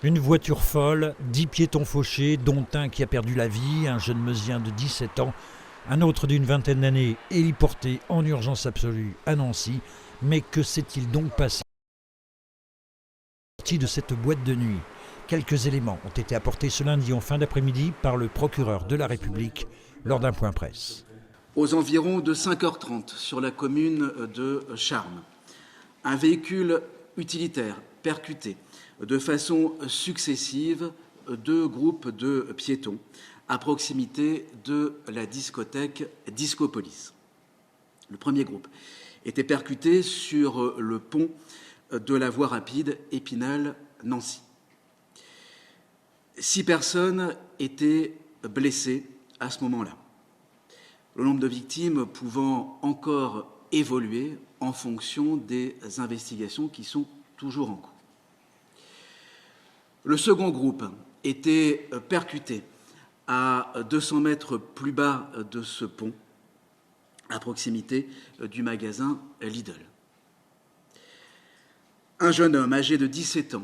Une voiture folle, 10 piétons fauchés, dont un qui a perdu la vie, un jeune meusien de 17 ans, un autre d'une vingtaine d'années, héliporté en urgence absolue à Nancy. Mais que s'est-il donc passé de cette boîte de nuit? Quelques éléments ont été apportés ce lundi en fin d'après-midi par le procureur de la République lors d'un point presse. Aux environs de 5h30 sur la commune de Charmes, un véhicule utilitaire percuté de façon successive deux groupes de piétons à proximité de la discothèque Discopolis. Le premier groupe était percuté sur le pont de la voie rapide Épinal-Nancy. 6 personnes étaient blessées à ce moment-là. Le nombre de victimes pouvant encore évoluer en fonction des investigations qui sont toujours en cours. Le second groupe était percuté à 200 mètres plus bas de ce pont, à proximité du magasin Lidl. Un jeune homme âgé de 17 ans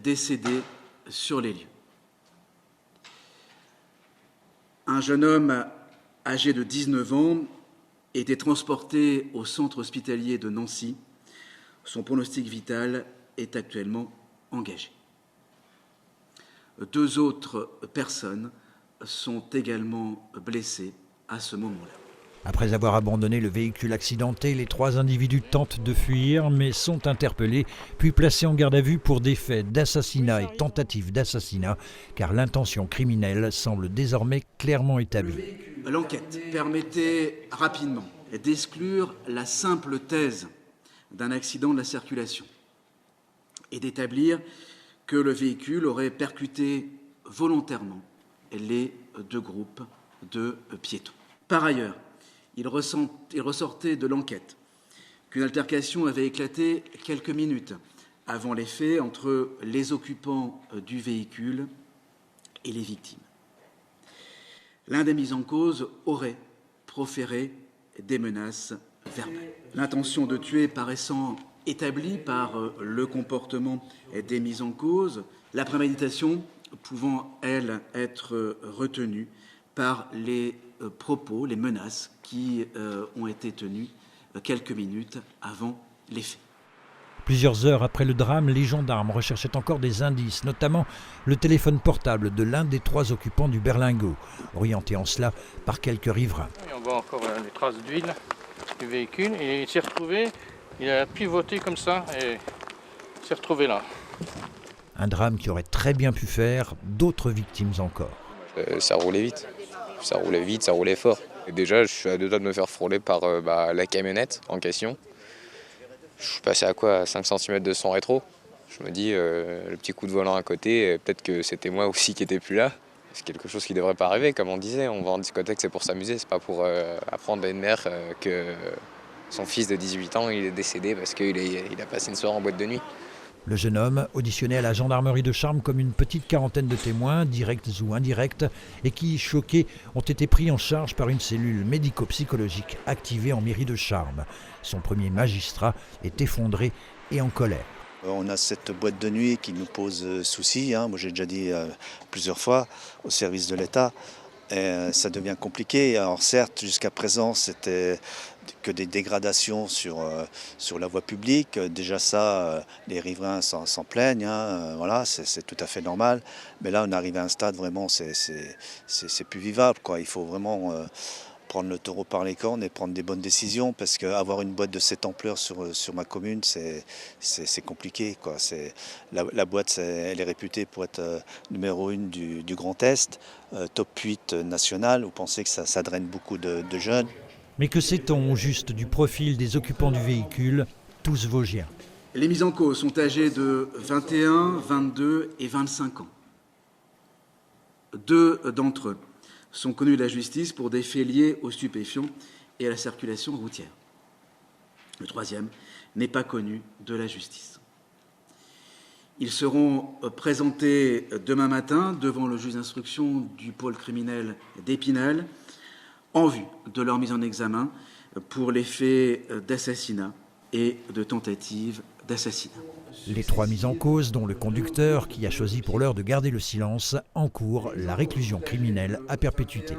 décédé sur les lieux. Un jeune homme âgé de 19 ans était transporté au centre hospitalier de Nancy. Son pronostic vital est actuellement engagé. 2 autres personnes sont également blessées à ce moment-là. Après avoir abandonné le véhicule accidenté, les 3 individus tentent de fuir mais sont interpellés puis placés en garde à vue pour des faits d'assassinat et tentative d'assassinat car l'intention criminelle semble désormais clairement établie. L'enquête permettait rapidement d'exclure la simple thèse d'un accident de la circulation et d'établir que le véhicule aurait percuté volontairement les 2 groupes de piétons. Par ailleurs, il ressortait de l'enquête qu'une altercation avait éclaté quelques minutes avant les faits entre les occupants du véhicule et les victimes. L'un des mis en cause aurait proféré des menaces verbales. L'intention de tuer paraissant établie par le comportement des mis en cause, la préméditation pouvant, elle, être retenue par les propos, les menaces qui ont été tenues quelques minutes avant les faits. Plusieurs heures après le drame, les gendarmes recherchaient encore des indices, notamment le téléphone portable de l'un des 3 occupants du berlingot, orienté en cela par quelques riverains. Et on voit encore les traces d'huile du véhicule et il s'est retrouvé, il a pivoté comme ça et il s'est retrouvé là. Un drame qui aurait très bien pu faire d'autres victimes encore. Ça roulait vite, ça roulait fort. Et déjà, je suis à 2 doigts de me faire frôler par la camionnette en question. Je suis passé à quoi, à 5 cm de son rétro. Je me dis, le petit coup de volant à côté, peut-être que c'était moi aussi qui n'étais plus là. C'est quelque chose qui ne devrait pas arriver, comme on disait. On va en discothèque, c'est pour s'amuser, c'est pas pour apprendre à une mère que son fils de 18 ans il est décédé parce qu'il a passé une soirée en boîte de nuit. Le jeune homme, auditionné à la gendarmerie de Charmes comme une petite quarantaine de témoins, directs ou indirects, et qui, choqués, ont été pris en charge par une cellule médico-psychologique activée en mairie de Charmes. Son premier magistrat est effondré et en colère. On a cette boîte de nuit qui nous pose souci, moi j'ai déjà dit plusieurs fois, au service de l'État. Et ça devient compliqué. Alors certes, jusqu'à présent, c'était que des dégradations sur la voie publique. Déjà ça, les riverains s'en plaignent, voilà, c'est tout à fait normal. Mais là, on arrive à un stade vraiment, c'est plus vivable, quoi. Il faut vraiment prendre le taureau par les cornes et prendre des bonnes décisions, parce qu'avoir une boîte de cette ampleur sur ma commune, c'est compliqué, quoi. La boîte, elle est réputée pour être numéro 1 du Grand Est, top 8 national. Vous pensez que ça draine beaucoup de jeunes. Mais que sait-on au juste du profil des occupants du véhicule, tous vosgiens? Les mis en cause sont âgés de 21, 22 et 25 ans. 2 d'entre eux sont connus de la justice pour des faits liés aux stupéfiants et à la circulation routière. Le 3e n'est pas connu de la justice. Ils seront présentés demain matin devant le juge d'instruction du pôle criminel d'Épinal en vue de leur mise en examen pour les faits d'assassinat et de tentative d'assassinat. Les 3 mis en cause, dont le conducteur qui a choisi pour l'heure de garder le silence, encourent la réclusion criminelle à perpétuité.